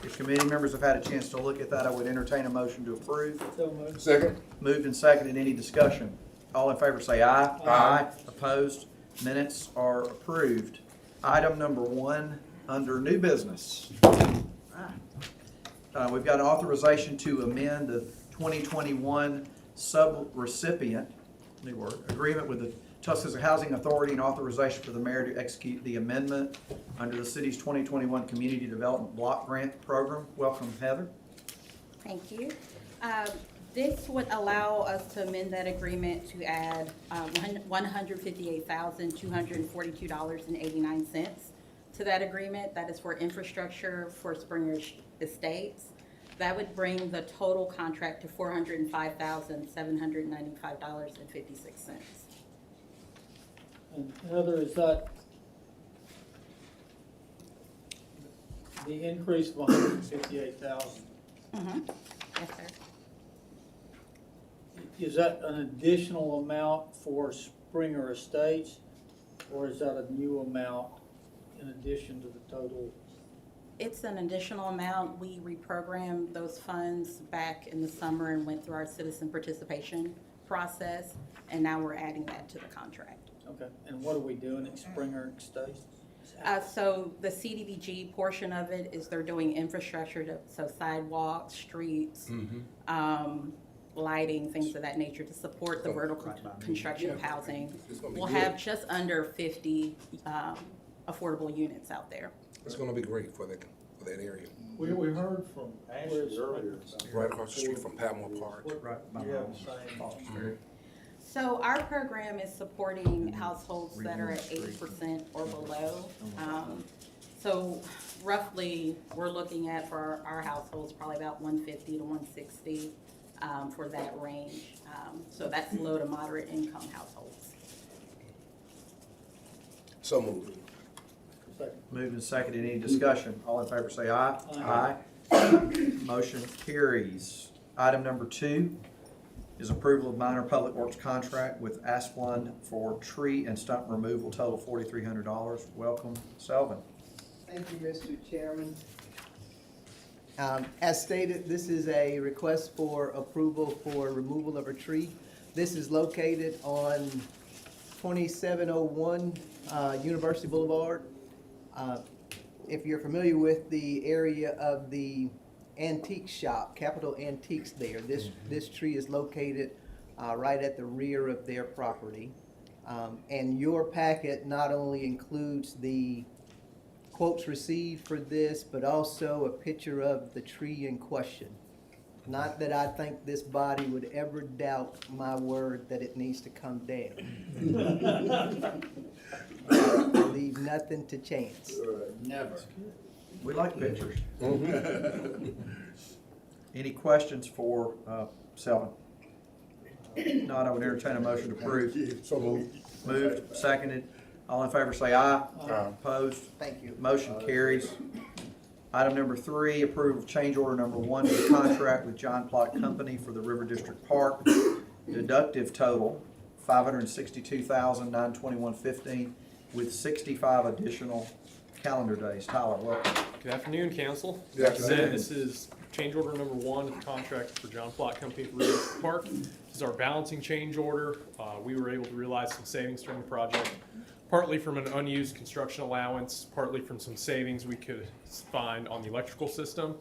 If committee members have had a chance to look at that, I would entertain a motion to approve. So moved. Second. Moved and seconded. Any discussion? All in favor say aye. Aye. Opposed? Minutes are approved. Item number 1 under new business. We've got an authorization to amend the 2021 subrecipient, new word, agreement with the Tuscaloosa Housing Authority and authorization for the mayor to execute the amendment under the city's 2021 Community Development Block Grant Program. Welcome, Heather. Thank you. This would allow us to amend that agreement to add $158,242.89 to that agreement. That is for infrastructure for Springer Estates. That would bring the total contract to $405,795.56. And Heather, is that the increase of $158,000? Yes, sir. Is that an additional amount for Springer Estates, or is that a new amount in addition to the total? It's an additional amount. We reprogrammed those funds back in the summer and went through our citizen participation process, and now we're adding that to the contract. Okay, and what are we doing at Springer Estates? So the CDBG portion of it is they're doing infrastructure, so sidewalks, streets, lighting, things of that nature to support the vertical construction of housing. We'll have just under 50 affordable units out there. It's gonna be great for that area. We heard from Ashley earlier. Right across the street from Palmore Park. Right. You have the same. So our program is supporting households that are at 80% or below. So roughly, we're looking at for our households, probably about 150 to 160 for that range. So that's low to moderate income households. So moved. Second. Moved and seconded. Any discussion? All in favor say aye. Aye. Motion carries. Item number 2 is approval of minor public works contract with Asplund for tree and stump removal, total $4,300. Welcome, Selvin. Thank you, Mr. Chairman. As stated, this is a request for approval for removal of a tree. This is located on 2701 University Boulevard. If you're familiar with the area of the antique shop, Capital Antiques there, this tree is located right at the rear of their property. And your packet not only includes the quotes received for this, but also a picture of the tree in question. Not that I think this body would ever doubt my word that it needs to come down. Leave nothing to chance. Never. We like pictures. Any questions for Selvin? Not, I would entertain a motion to approve. So moved. Moved, seconded. All in favor say aye. Aye. Opposed? Thank you. Motion carries. Item number 3, approval of change order number 1 to the contract with John Plott Company for the River District Park. Deductive total, $562,921.15 with 65 additional calendar days. Tyler, welcome. Good afternoon, Council. Good afternoon. This is change order number 1 of the contract for John Plott Company for River Park. This is our balancing change order. We were able to realize some savings during the project, partly from an unused construction allowance, partly from some savings we could find on the electrical system,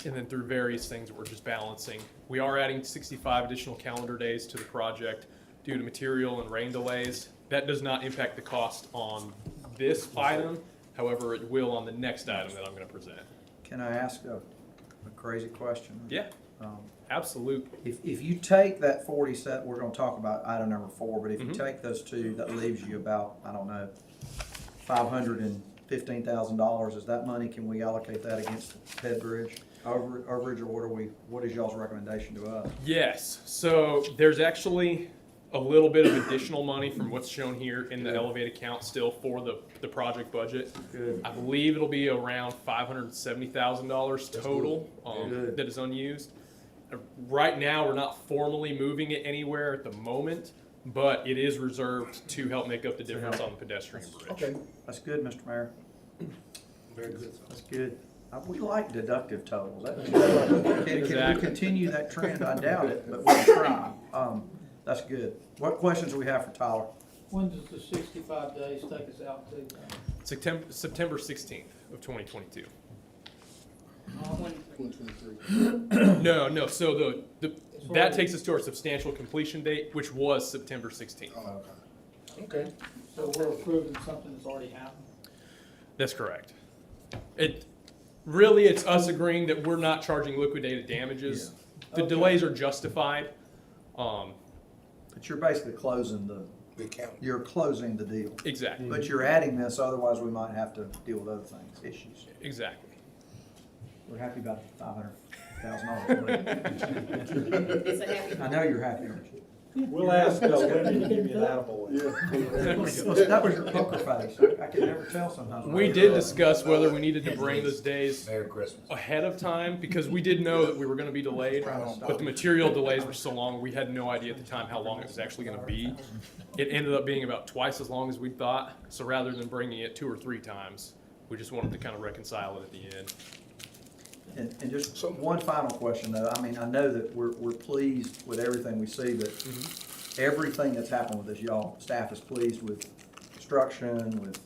and then through various things that we're just balancing. We are adding 65 additional calendar days to the project due to material and rain delays. That does not impact the cost on this item. However, it will on the next item that I'm going to present. Can I ask a crazy question? Yeah, absolutely. If you take that 47, we're going to talk about item number 4, but if you take those two, that leaves you about, I don't know, $515,000. Is that money, can we allocate that against head bridge, overage, or what is y'all's recommendation to us? Yes, so there's actually a little bit of additional money from what's shown here in the Elevate account still for the project budget. Good. I believe it'll be around $570,000 total Good. that is unused. Right now, we're not formally moving it anywhere at the moment, but it is reserved to help make up the difference on the pedestrian bridge. Okay. That's good, Mr. Mayor. Very good. That's good. We like deductive totals. Can we Exactly. continue that trend? I doubt it, but we'll try. That's good. What questions do we have for Tyler? When does the 65 days take us out to? September 16th of 2022. No, so that takes us to our substantial completion date, which was September 16th. Okay. So we're approving something that's already happened? That's correct. It's us agreeing that we're not charging liquidated damages. The Okay. delays are justified. But you're basically closing the deal. Exactly, But you're adding this, otherwise we might have to deal with other things, issues. exactly. We're happy about $500,000. It's a happy. I know you're happy, aren't you? We'll ask Wendy to give you an attaboy. That was your poker face. I can never tell sometimes. We did discuss whether we needed to bring those days Merry Christmas. ahead of time because we did know that we were going to be delayed, but the material delays were so long, we had no idea at the time how long it was actually going to be. It ended up being about twice as long as we thought, so rather than bringing it 2 or 3 times, we just wanted to kind of reconcile it at the end. And just one final question though, I mean, I know that we're pleased with everything we see, but everything that's happened with this, y'all, staff is pleased with construction, with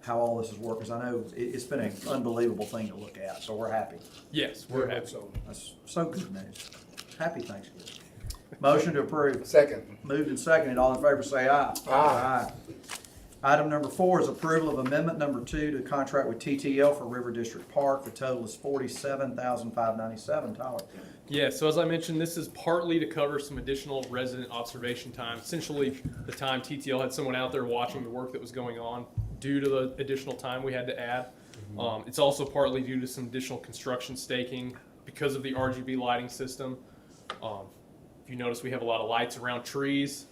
how all this is working, 'cause I know it's been an unbelievable thing to look at, so we're happy. Yes, we're happy. So, That's so good news. Happy Thanksgiving. Motion to approve. second. Moved and seconded, all in favor say aye. Aye. Item number 4 is approval of amendment number 2 to contract with TTL for River District Park. The total is $47,597. Tyler. Yeah, so as I mentioned, this is partly to cover some additional resident observation time. Essentially, the time TTL had someone out there watching the work that was going on due to the additional time we had to add. It's also partly due to some additional construction staking because of the RGB lighting system. If you notice, we have a lot of lights around trees.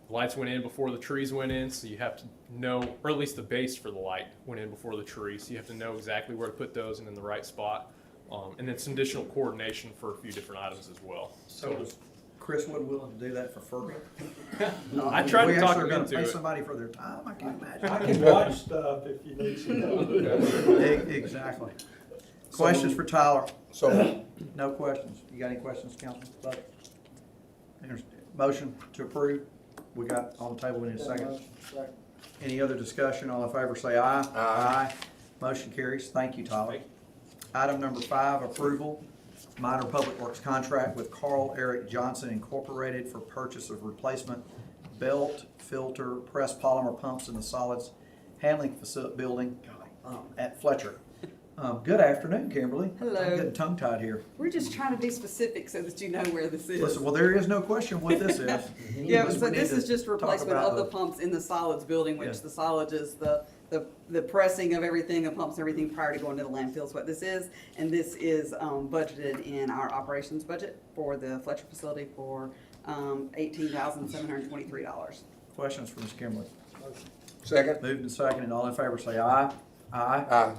The lights went in before the trees went in, so you have to know, or at least the base for the light went in before the tree, so you have to know exactly where to put those and in the right spot. And then some additional coordination for a few different items as well. So was Chris Wood willing to do that for free? I tried to talk him We actually are gonna into pay it. somebody for their time? I can't I imagine. can watch stuff if you need some. Exactly. Questions for Tyler? So, No questions. You got any questions, Councilman? Bud? There's motion to approve. We got on the table, we need a second. Second. Any other discussion? All in favor say aye. Aye. Motion carries. Thank you, Tyler. Item number 5, approval, minor public works contract with Carl Eric Johnson Incorporated for purchase of replacement belt, filter, press polymer pumps in the solids handling facility building at Fletcher. Good afternoon, Kimberly. Hello. I'm getting tongue-tied here. We're just trying to be specific so that you know where this is. Listen, well, there is no question what this is. Yeah, We so need this to is just talk replacement about of the pumps in the solids building, which Yeah. the solids is the pressing of everything, the pumps, everything prior to going to the landfill is what this is. And this is budgeted in our operations budget for the Fletcher facility for $18,723. Questions for Ms. Kimberly? second. Moved and seconded. All in favor say aye. Aye. Aye.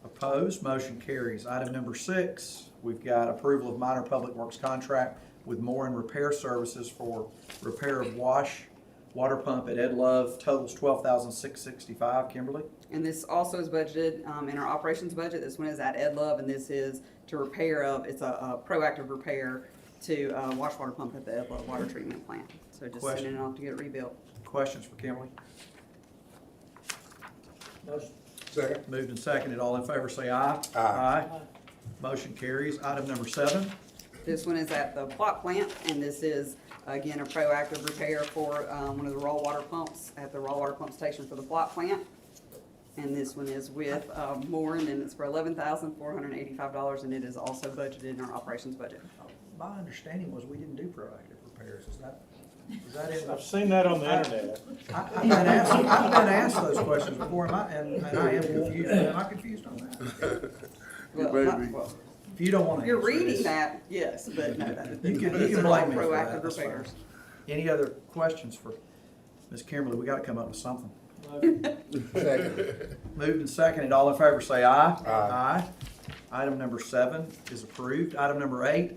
Opposed, motion carries. Item number 6, we've got approval of minor public works contract with Moore and Repair Services for repair of water pump at Ed Love, totals $12,665. Kimberly? And this also is budgeted in our operations budget. This one is at Ed Love, and this is to repair it's a proactive repair to wash water pump at the Ed Love water treatment plant. So just Question. sending it off to get it rebuilt. Questions for Kimberly? Motion. Second. Moved and seconded. All in favor say aye. Aye. Motion carries. Item number 7, This one is at the plot plant, and this is, again, a proactive repair for one of the raw water pumps at the raw water pump station for the plot plant. And this one is with Moore, and it's for $11,485, and it is also budgeted in our operations budget. my understanding was we didn't do proactive repairs. Is that it? I've seen that on the internet. I've been asked those questions before, and I am confused. Am I confused on that? Well, If you don't want to you're answer reading this. that, yes, but no, that. You can these are blame all me for that, proactive that's fine. repairs. Any other questions for Ms. Kimberly? We gotta come up with something. Second. Moved and seconded. All in favor say aye. Aye. Item number 7 is approved. Item number 8,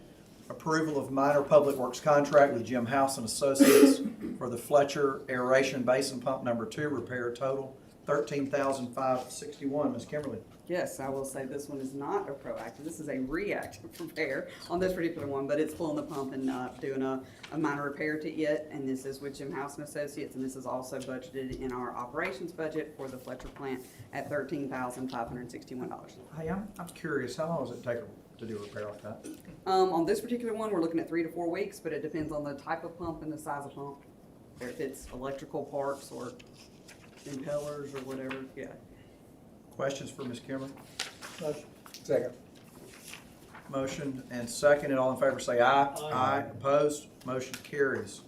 approval of minor public works contract with Jim House and Associates for the Fletcher aeration basin pump number 2 repair, total $13,561. Ms. Kimberly? Yes, I will say this one is not a proactive, this is a reactive repair on this particular one, but it's pulling the pump and doing a minor repair to it, and this is with Jim House and Associates, and this is also budgeted in our operations budget for the Fletcher plant at $13,561. Hey, I'm curious, how long does it take to do a repair like that? On this particular one, we're looking at 3 to 4 weeks, but it depends on the type of pump and the size of pump. If it's electrical parts or impellers or whatever, yeah. Questions for Ms. Kimberly? Motion. Second. Motion and second, and all in favor say aye. Aye. Opposed? Motion carries.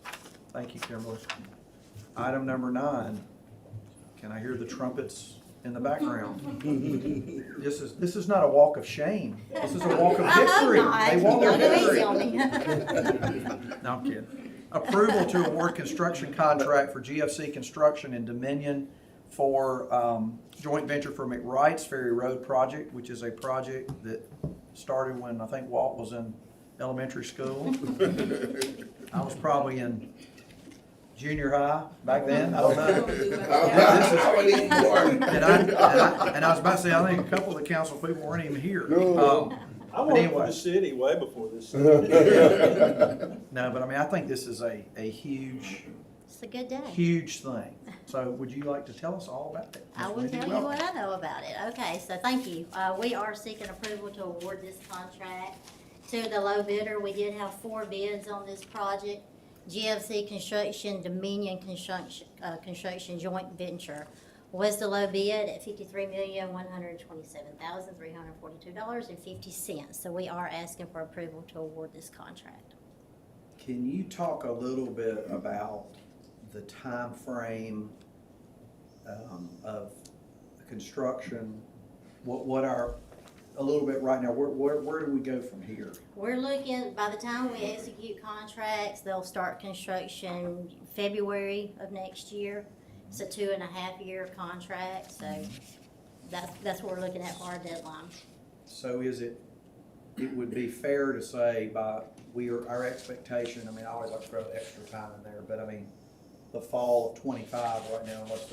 Thank you, Kimberly. Item number 9. Can I hear the trumpets in the background? This is not a walk of shame. This is a walk of victory. A walk of victory. No, I'm kidding. Approval to award construction contract for GFC Construction and Dominion for joint venture for McWright's Ferry Road project, which is a project that started when I think Walt was in elementary school. I was probably in junior high back then, I don't know. And I was about to say, I think a couple of the council people weren't even here. I worked for anyway. the city way before this. No, but I mean, I think this is a huge, It's a good day. huge thing. So would you like to tell us all about it? I will tell you what I know about it. Okay, so thank you. We are seeking approval to award this contract to the low bidder. We did have 4 bids on this project. GFC Construction, Dominion Construction Joint Venture was the low bid at $53,127,342.50. So we are asking for approval to award this contract. Can you talk a little bit about the time frame of construction? A little bit right now, where do we go from here? We're looking, by the time we execute contracts, they'll start construction February of next year. It's a 2.5-year contract, so that's what we're looking at for our deadline. So it would be fair to say our expectation, I mean, I always like to throw extra time in there, but I mean, the fall of 25 right now, unless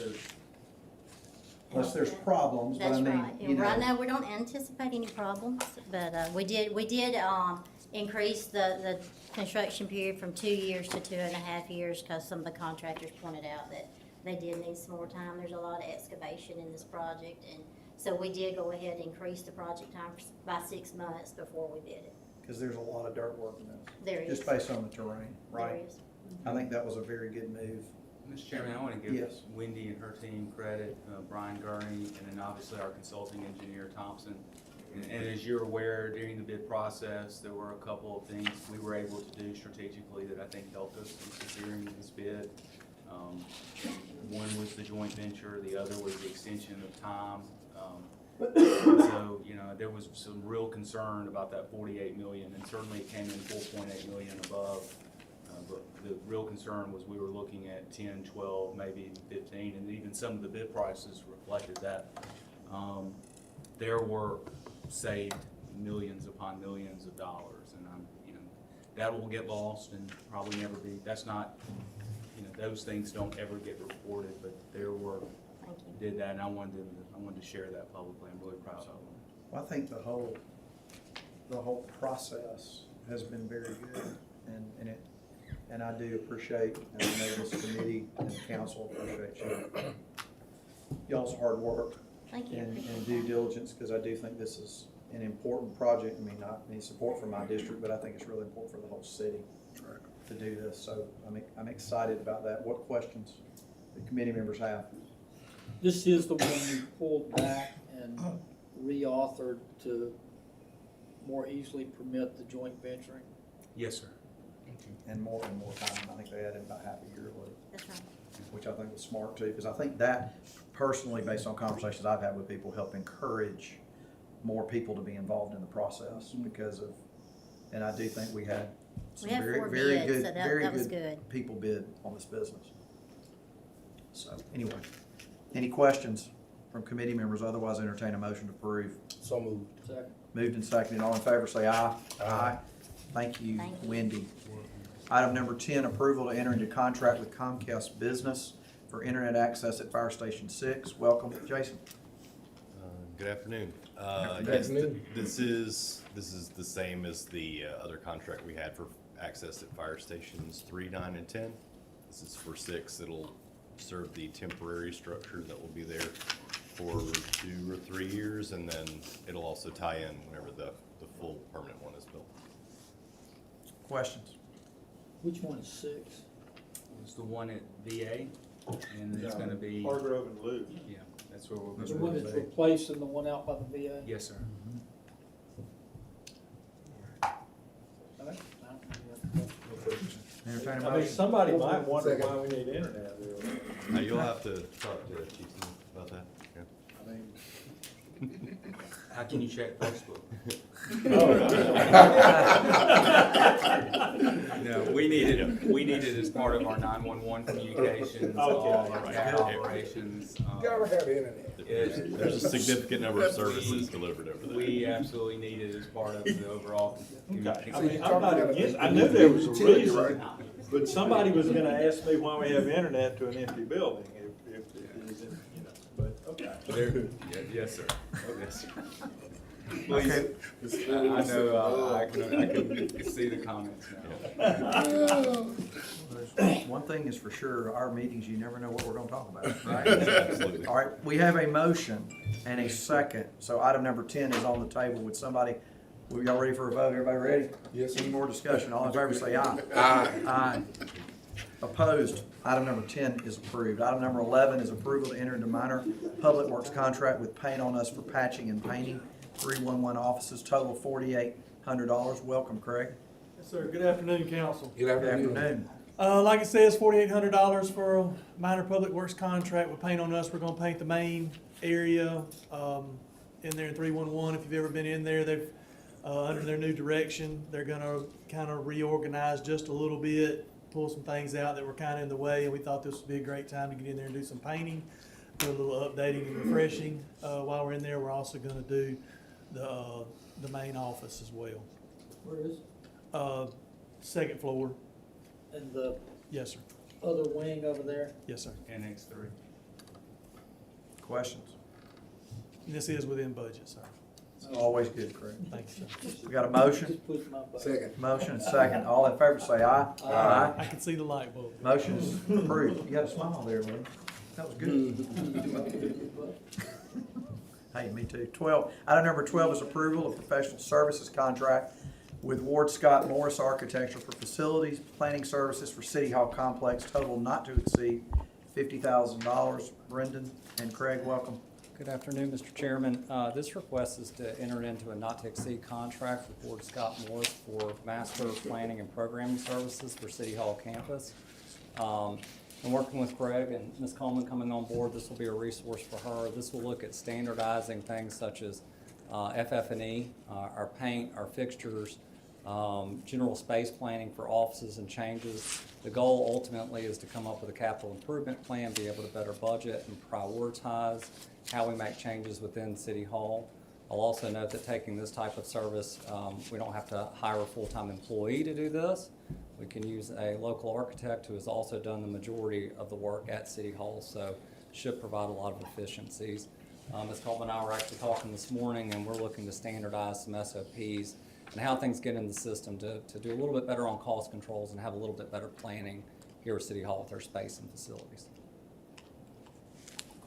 there's problems, but I That's mean, right. you And right know. now, we don't anticipate any problems, but we did increase the construction period from 2 years to 2.5 years because some of the contractors pointed out that they did need some more time. There's a lot of excavation in this project, and so we did go ahead and increase the project time by 6 months before we bid it. Because there's a lot of dirt work in this. There is. Just based on the terrain, right? There is. I think that was a very good move. Mr. Chairman, I want to give Yes. Wendy and her team credit, Brian Gurney, and then obviously our consulting engineer Thompson. And as you're aware, during the bid process, there were a couple of things we were able to do strategically that I think helped us in securing this bid. One was the joint venture, the other was the extension of time. So, you know, there was some real concern about that 48 million, and certainly it came in 4.8 million above. But the real concern was we were looking at 10, 12, maybe 15, and even some of the bid prices reflected that. Their work saved millions upon millions of dollars, and that will get lost and probably never be. That's not, those things don't ever get reported, but their work Thank you. did that, and I wanted to share that publicly. I'm really proud of them. Well, I think the whole process has been very good, and I do appreciate, and I know this committee and the council appreciate y'all's hard work Thank you. and Appreciate due that. diligence, because I do think this is an important project. I mean, not any support from my district, but I think it's really important for the whole city to do this. So I'm excited about that. What questions the committee members have? This is the one we pulled back and reauthored to more easily permit the joint venturing. Yes, sir. And more time. I think they added about half a year, That's right. which I think was smart too, because I think that personally, based on conversations I've had with people, help encourage more people to be involved in the process because of, and I do think we had some We had very, 4 very bids, good, so very that was good good. people bid on this business. So anyway, any questions from committee members? Otherwise, entertain a motion to approve. So moved. Second. Moved and seconded. All in favor, say aye. Aye. Thank you, Thank you. Wendy. Item number 10, approval to enter into contract with Comcast Business for internet access at Fire Station 6. Welcome, Jason. Good afternoon. Good Yes, afternoon. this is the same as the other contract we had for access at fire stations 3, 9, and 10. This is for 6. It'll serve the temporary structure that will be there for 2 or 3 years, and then it'll also tie in whenever the full permanent one is built. Questions? Which one is 6? It's the one at VA, and it's gonna be, Hargrove and Lou. yeah, that's where we're The gonna one be. that's replacing the one out by the VA? Yes, sir. All right. Entertain a I mean, motion. somebody might wonder Second. why we need internet really. You'll have to talk to Chief Smith about that. Yeah. I mean, How can you check Facebook? No, we need it as part of our 911 communications, all of our Okay. CAD operations. Gotta have internet. There's a significant number of services delivered over there. We absolutely need it as part of the overall. okay, I mean, I'm not against, I knew there was a reason, but somebody was gonna ask me why we have internet to an empty building, if it isn't, you know, but, okay. Yes, sir. Yes, sir. Okay. Please, I know, I can see the comments now. One thing is for sure, our meetings, you never know what we're gonna talk about, right? Absolutely. All right, we have a motion and a second, so item number 10 is on the table. Would somebody, y'all ready for a vote? Everybody ready? Yes, sir. Any more discussion? All in favor say aye. Aye. Aye. Opposed? Item number 10 is approved. Item number 11 is approval to enter into minor public works contract with Paint On Us for patching and painting 311 offices, total $4,800. Welcome, Craig. Yes, sir. Good afternoon, council. Good Good afternoon. afternoon. Like it says, $4,800 for a minor public works contract with Paint On Us. We're gonna paint the main area, in there in 311. If you've ever been in there, they've, under their new direction, they're gonna kind of reorganize just a little bit, pull some things out that were kind of in the way, and we thought this would be a great time to get in there and do some painting, do a little updating and refreshing. While we're in there, we're also gonna do the main office as well. Where is it? Second floor. And the Yes, sir. other wing over there? Yes, sir. Annex 3. Questions? This is within budget, sir. Always good, Craig. Thank you, sir. We got a motion? Just push my button. Second. Motion and second. All in favor say aye. Aye. I can see the light bulb. Motion is approved. You got a smile there, Lee. That was good. Hey, me too. 12. Item number 12 is approval of professional services contract with Ward Scott Morris Architecture for facilities, planning services for City Hall complex, total not to exceed $50,000. Brendan and Craig, welcome. Good afternoon, Mr. Chairman. This request is to enter into a not-to-exceed contract with Ward Scott Morris for master planning and programming services for City Hall campus. And working with Greg and Ms. Coleman coming on board, this will be a resource for her. This will look at standardizing things such as FF&E, our paint, our fixtures, general space planning for offices and changes. The goal ultimately is to come up with a capital improvement plan, be able to better budget and prioritize how we make changes within City Hall. I'll also note that taking this type of service, we don't have to hire a full-time employee to do this. We can use a local architect who has also done the majority of the work at City Hall, so should provide a lot of efficiencies. Ms. Coleman and I were actually talking this morning, and we're looking to standardize some SOPs and how things get in the system to do a little bit better on cost controls and have a little bit better planning here at City Hall with our space and facilities.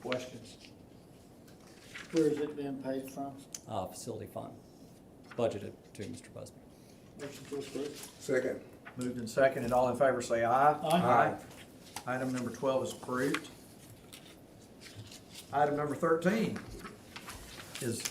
Questions? Where is it being paid from? Facility fund, budgeted to Mr. Busby. Motion to approve. Second. Moved and seconded. All in favor say aye. Aye. Item number 12 is approved. Item number 13 is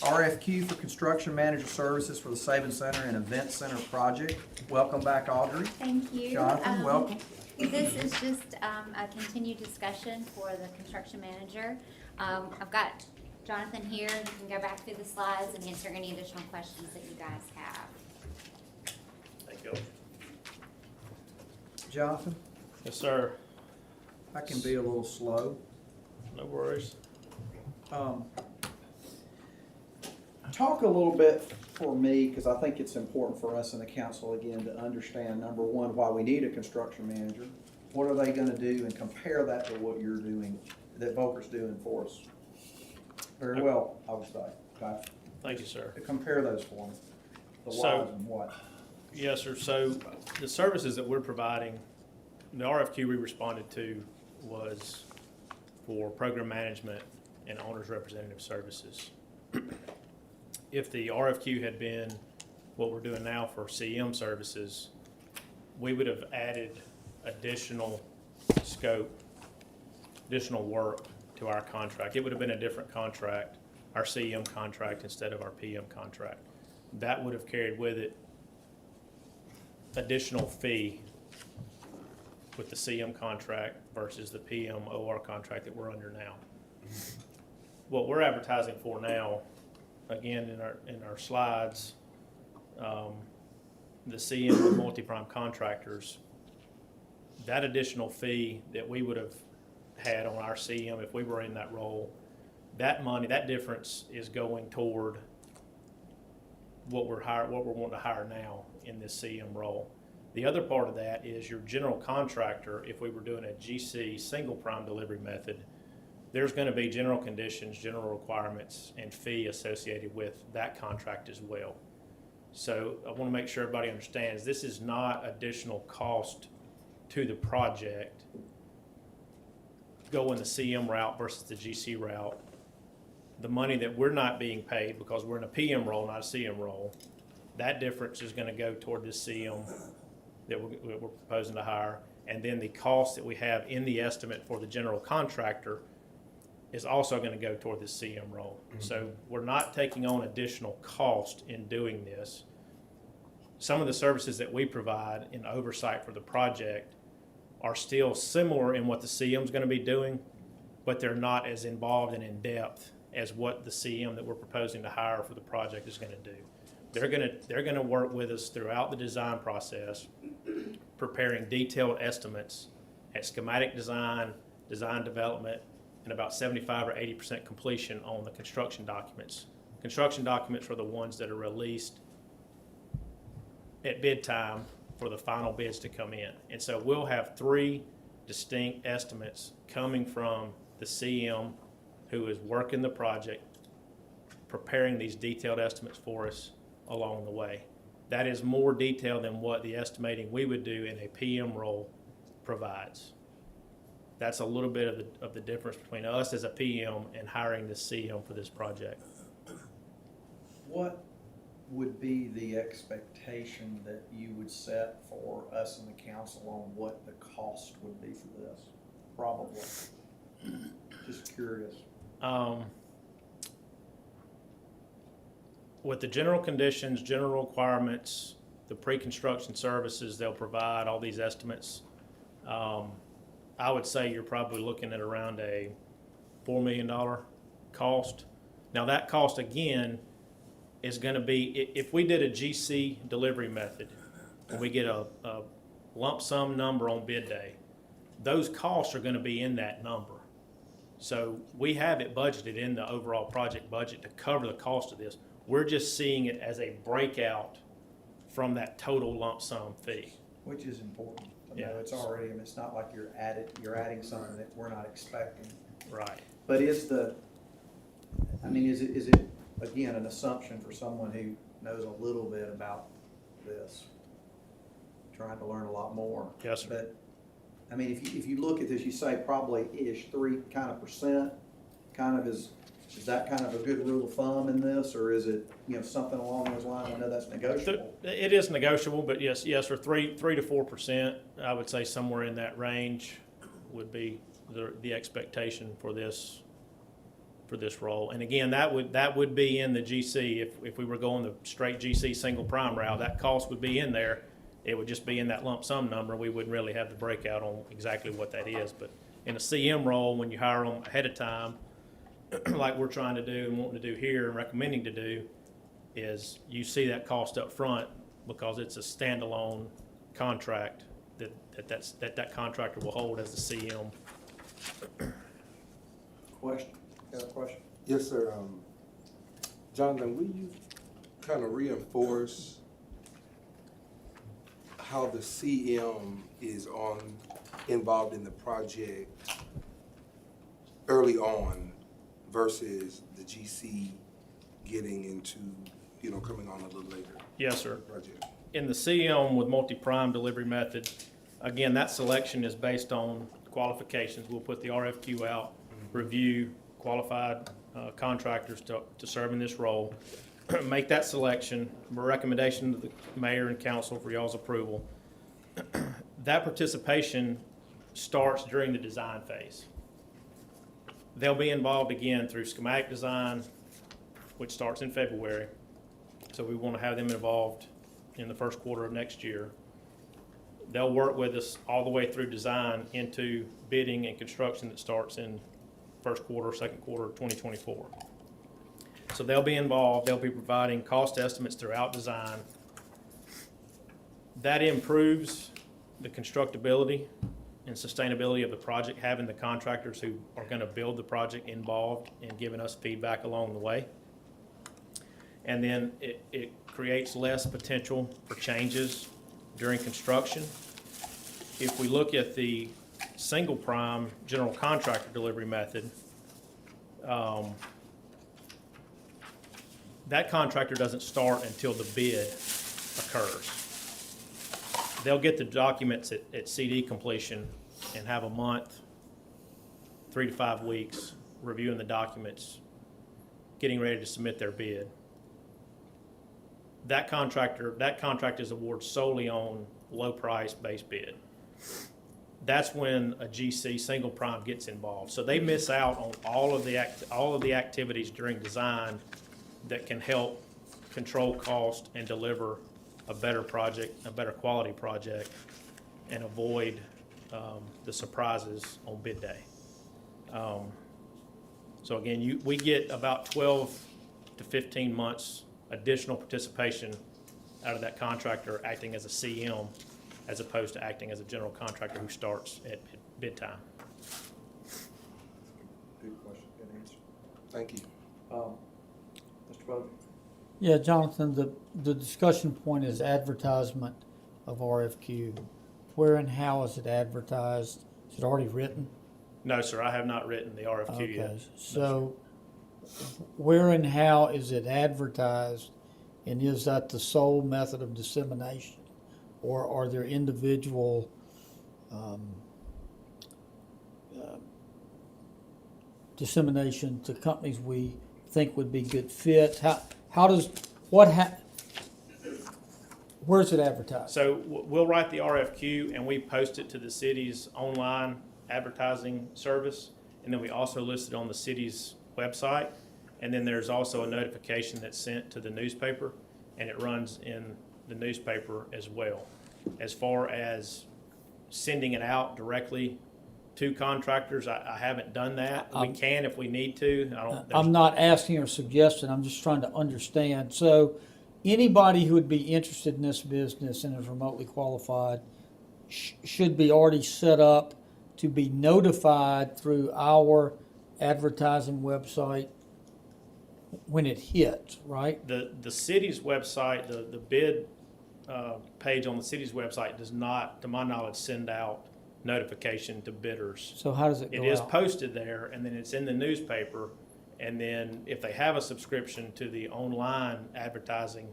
RFQ for construction manager services for the Saving Center and Event Center project. Welcome back, Audrey. Thank you. Jonathan, welcome. This is just a continued discussion for the construction manager. I've got Jonathan here. You can go back through the slides and answer any additional questions that you guys have. Thank you. Jonathan, Yes, sir. I can be a little slow. No worries. Talk a little bit for me, because I think it's important for us in the council again to understand, number one, why we need a construction manager, what are they gonna do, and compare that to what you're doing, that Volker's doing for us? Very well, I would say, okay? Thank you, sir. Compare those for me, the So- whys and what. Yes, sir. So the services that we're providing, the RFQ we responded to was for program management and owner's representative services. If the RFQ had been what we're doing now for CM services, we would have added additional scope, additional work to our contract. It would have been a different contract, our CM contract instead of our PM contract. That would have carried with it additional fee with the CM contract versus the PM OR contract that we're under now. What we're advertising for now, again, in our slides, the CM with multi-prime contractors, that additional fee that we would have had on our CM if we were in that role, that money, that difference is going toward what we're wanting to hire now in this CM role. The other part of that is your general contractor. If we were doing a GC single prime delivery method, there's going to be general conditions, general requirements, and fee associated with that contract as well. So I want to make sure everybody understands this is not additional cost to the project going the CM route versus the GC route. The money that we're not being paid because we're in a PM role, not a CM role, that difference is going to go toward this CM that we're proposing to hire. And then the cost that we have in the estimate for the general contractor is also going to go toward the CM role. Mm-hmm. So we're not taking on additional cost in doing this. Some of the services that we provide in oversight for the project are still similar in what the CM is going to be doing, but they're not as involved and in depth as what the CM that we're proposing to hire for the project is going to do. They're going to work with us throughout the design process, preparing detailed estimates at schematic design, design development, and about 75 or 80% completion on the construction documents. Construction documents are the ones that are released at bid time for the final bids to come in. And so we'll have 3 distinct estimates coming from the CM who is working the project, preparing these detailed estimates for us along the way. That is more detailed than what the estimating we would do in a PM role provides. That's a little bit of the difference between us as a PM and hiring the CM for this project. What would be the expectation that you would set for us and the council on what the cost would be for this? Probably. Just curious. With the general conditions, general requirements, the pre-construction services they'll provide, all these estimates, I would say you're probably looking at around a $4 million cost. Now that cost again is going to be, if we did a GC delivery method and we get a lump sum number on bid day, those costs are going to be in that number. So we have it budgeted in the overall project budget to cover the cost of this. We're just seeing it as a breakout from that total lump sum fee. Which is important. Yeah. It's already, it's not like you're adding something that we're not expecting. Right. But is it again, an assumption for someone who knows a little bit about this, trying to learn a lot more? Yes, sir. But, if you look at this, you say probably ish 3% is that kind of a good rule of thumb in this, or is it, something along those lines? I know that's negotiable. It is negotiable, but yes, for 3 to 4%, I would say somewhere in that range would be the expectation for this role. And again, that would be in the GC if we were going the straight GC single prime route. That cost would be in there. It would just be in that lump sum number. We wouldn't really have the breakout on exactly what that is. But in a CM role, when you hire them ahead of time, like we're trying to do and wanting to do here and recommending to do, is you see that cost up front because it's a standalone contract that contractor will hold as the CM. Question? Got a question? Yes, sir. Jonathan, will you kind of reinforce how the CM is on involved in the project early on versus the GC getting into, coming on a little later? Yes, sir. Project. In the CM with multi-prime delivery method, again, that selection is based on qualifications. We'll put the RFQ out, review qualified contractors to serve in this role, make that selection, a recommendation to the mayor and council for y'all's approval. That participation starts during the design phase. They'll be involved again through schematic design, which starts in February. So we want to have them involved in the first quarter of next year. They'll work with us all the way through design into bidding and construction that starts in first quarter, second quarter of 2024. So they'll be involved. They'll be providing cost estimates throughout design. That improves the constructability and sustainability of the project, having the contractors who are going to build the project involved and giving us feedback along the way. And then it creates less potential for changes during construction. If we look at the single prime general contractor delivery method, that contractor doesn't start until the bid occurs. They'll get the documents at CD completion and have a month, 3 to 5 weeks, reviewing the documents, getting ready to submit their bid. That contract is awarded solely on low price base bid. That's when a GC single prime gets involved. So they miss out on all of the activities during design that can help control cost and deliver a better project, a better quality project, and avoid the surprises on bid day. So again, we get about 12 to 15 months additional participation out of that contractor acting as a CM as opposed to acting as a general contractor who starts at bid time. Good question, good answer. Thank you. Mr. Bowden? Yeah, Jonathan, the discussion point is advertisement of RFQ. Where and how is it advertised? Is it already written? No, sir, I have not written the RFQ yet. Okay, so where and how is it advertised, and is that the sole method of dissemination, or are there individual dissemination to companies we think would be good fits? Where's it advertised? So we'll write the RFQ and we post it to the city's online advertising service, and then we also list it on the city's website. And then there's also a notification that's sent to the newspaper, and it runs in the newspaper as well. As far as sending it out directly to contractors, I haven't done that. We can if we need to. I'm not asking or suggesting, I'm just trying to understand. So anybody who would be interested in this business and is remotely qualified should be already set up to be notified through our advertising website when it hits, right? The city's website, the bid page on the city's website does not, to my knowledge, send out notification to bidders. So how does it go out? It is posted there, and then it's in the newspaper, and then if they have a subscription to the online advertising,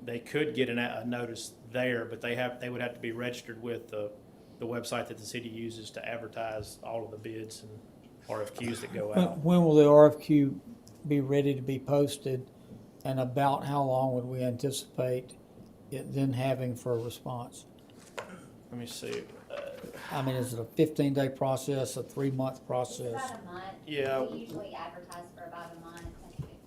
they could get a notice there, but they would have to be registered with the website that the city uses to advertise all of the bids and RFQs that go out. When will the RFQ be ready to be posted, and about how long would we anticipate it then having for a response? Let me see. I mean, is it a 15-day process, a 3-month process? About a month. Yeah. We usually advertise for about a month,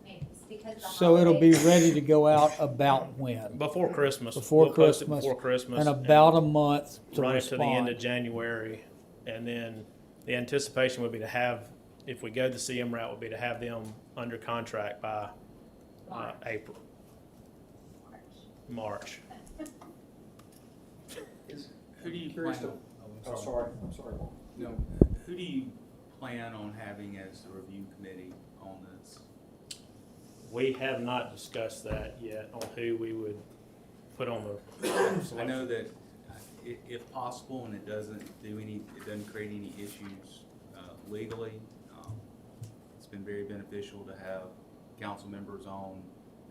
maybe it's because of the So it'll be holidays. ready to go out about when? Before Christmas. Before We'll post it Christmas. Before Christmas. And about a month to Run it to the end of respond. January, and then the anticipation would be to have, if we go the CM route, would be to have them under contract by April, March. Who do you Curious plan? to- I'm sorry. No, who do you plan on having as the review committee on this? We have not discussed that yet on who we would put on the. I know that if possible, and it doesn't create any issues legally, it's been very beneficial to have council members on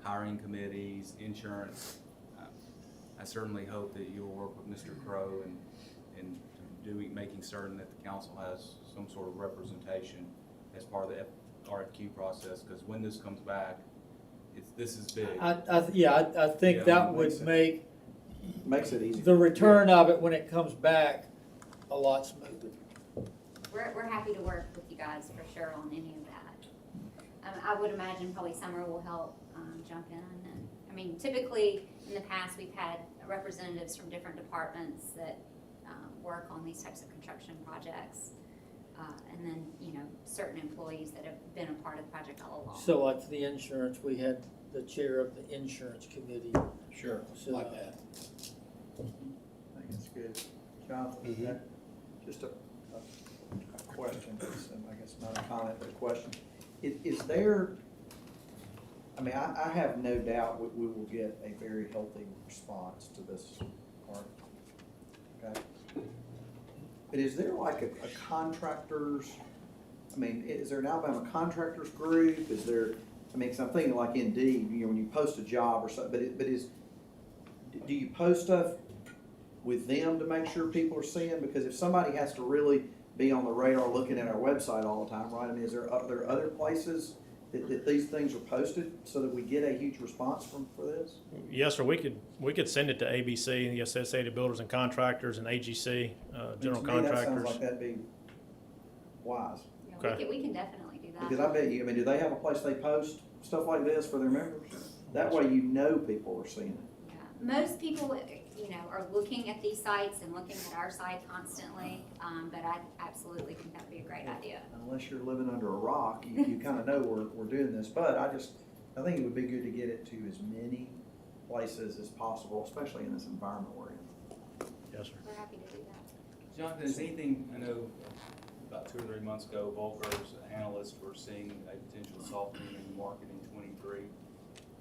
hiring committees, insurance. I certainly hope that you'll work with Mr. Crowe and making certain that the council has some sort of representation as part of the RFQ process, because when this comes back, this is big. I think Yeah, that would Makes it easy. the return of it when it comes back a lot smoother. We're happy to work with you guys for sure on any of that. I would imagine probably Summer will help jump in. And I mean, typically in the past, we've had representatives from different departments that work on these types of construction projects. And then, certain employees that have been a part of the project all along. So like for the insurance, we had the chair of the insurance committee. Sure, So, like that. I think it's good. Jonathan, is that just a question, I guess not a comment, but a question. Is there, I mean, I have no doubt we will get a very healthy response to this part. Okay? But is there like a contractors, I mean, is there an Alabama contractors group? Is there, I mean, because I'm thinking like Indeed, when you post a job or something, do you post stuff with them to make sure people are seeing? Because if somebody has to really be on the radar looking at our website all the time, right? I mean, are there other places that these things are posted so that we get a huge response for this? Yes, sir, we could send it to ABC, and the Associated Builders and Contractors, and AGC, General To me, that sounds Contractors. like that'd be wise. Yeah, Okay. we can definitely do that. Because I bet you, I mean, do they have a place they post stuff like this for their members? That way people are seeing it. Yeah. Most people, are looking at these sites and looking at our site constantly, but I absolutely think that'd be a great idea. Unless you're living under a rock, you kind of know we're doing this. But I think it would be good to get it to as many places as possible, especially in this environment we're in. Yes, sir. We're happy to do that. Jonathan, is anything, I know about 2 or 3 months ago, Volker's analysts were seeing a potential softening in the market in 23.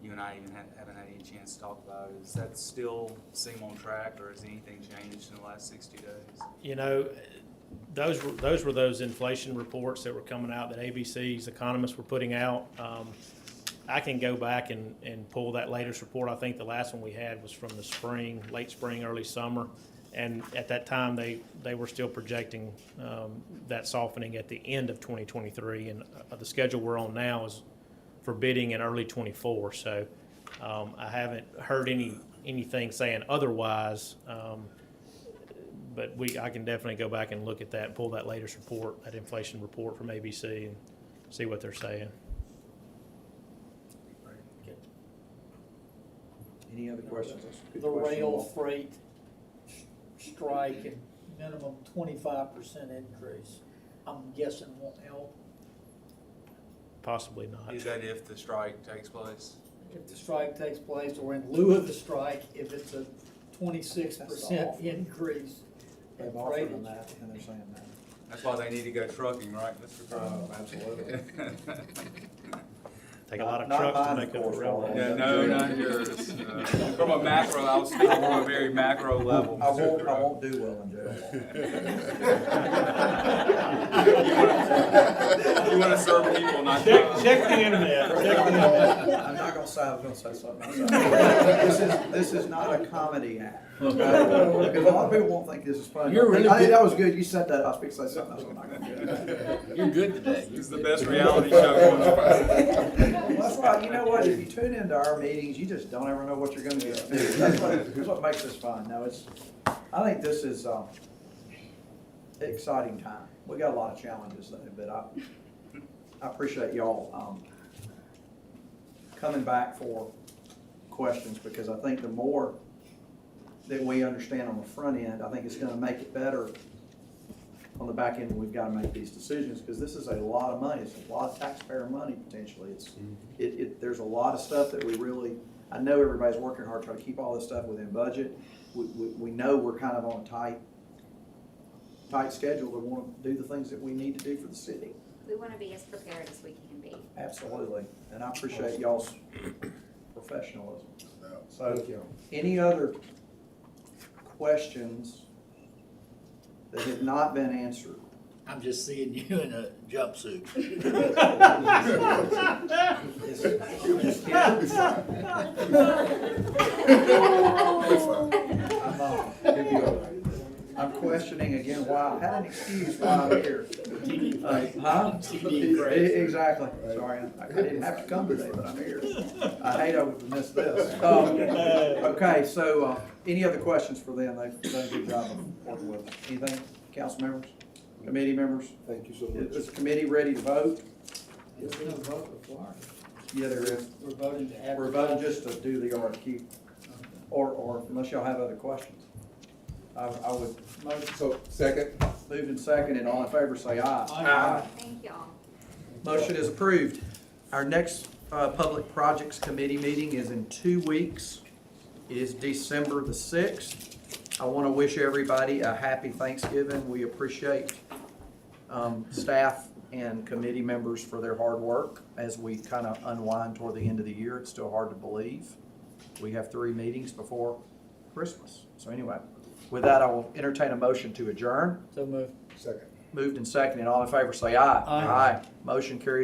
You and I even haven't had any chance to talk about it. Is that still seem on track, or has anything changed in the last 60 days? Those were those inflation reports that were coming out that ABC's economists were putting out. I can go back and pull that latest report. I think the last one we had was from the spring, late spring, early summer. And at that time, they were still projecting that softening at the end of 2023. And the schedule we're on now is for bidding in early 24. So I haven't heard anything saying otherwise. But I can definitely go back and look at that, pull that latest report, that inflation report from ABC, and see what they're saying. Any other questions? That's a good The question. rail freight strike and minimum 25% increase, I'm guessing won't help. Possibly not. Is that if the strike takes place? If the strike takes place, or in lieu of the strike, if it's a 26% That's awful. increase. in They've offered them freightage. that, and they're saying that. That's why they need to go trucking, right, Mr. Crowe? Absolutely. Take a lot of Not trucks to mine, make of up course, a railroad. Yeah, no, not yours. From a macro, I was speaking from a very macro level. I Mr. Crowe. won't do well in jail. You wanna serve people, not Check jobs. the internet, check the internet. I'm not gonna say, I was gonna say something. This is not a comedy act, okay? Because a lot of people won't think this is funny. You're really I think good. that was good, you said that, I was going to say something else, I'm not gonna do it. You're good today. This is the best reality show going on. Well, that's right, you know what, if you tune into our meetings, you just don't ever know what you're gonna get to do. That's what makes this fun. No, I think this is, exciting time. We got a lot of challenges though, but I appreciate y'all, coming back for questions, because I think the more that we understand on the front end, I think it's gonna make it better on the back end when we've gotta make these decisions, because this is a lot of money. It's a lot of taxpayer money potentially. There's a lot of stuff that we really, I know everybody's working hard trying to keep all this stuff within budget. We know we're kind of on a tight schedule to want to do the things that we need to do for the city. We want to be as prepared as we can be. Absolutely, and I appreciate y'all's professionalism. Thank you. Any other questions that have not been answered. I'm just seeing you in a jumpsuit. I'm questioning again why, I had an excuse why I'm here. Huh? Exactly, sorry, I didn't have to come today, but I'm here. I hate I would miss this. Okay, so, any other questions for them? They've done a good job of working with us. Anything, council members, committee members? Thank you so much. Is the committee ready to vote? Yes, we have a vote before. Yeah, there is. We're voting to advertise. We're voting just to do the RFQ, or unless y'all have other questions. I would So, second? move in second, and all in favor say aye. Aye. Thank y'all. Motion is approved. Our next Public Projects Committee meeting is in 2 weeks. It is December the 6th. I want to wish everybody a happy Thanksgiving. We appreciate staff and committee members for their hard work as we kind of unwind toward the end of the year. It's still hard to believe. We have 3 meetings before Christmas. So anyway, with that, I will entertain a motion to adjourn. So move. Second. Moved and seconded. All in favor say aye. Aye. Motion carries.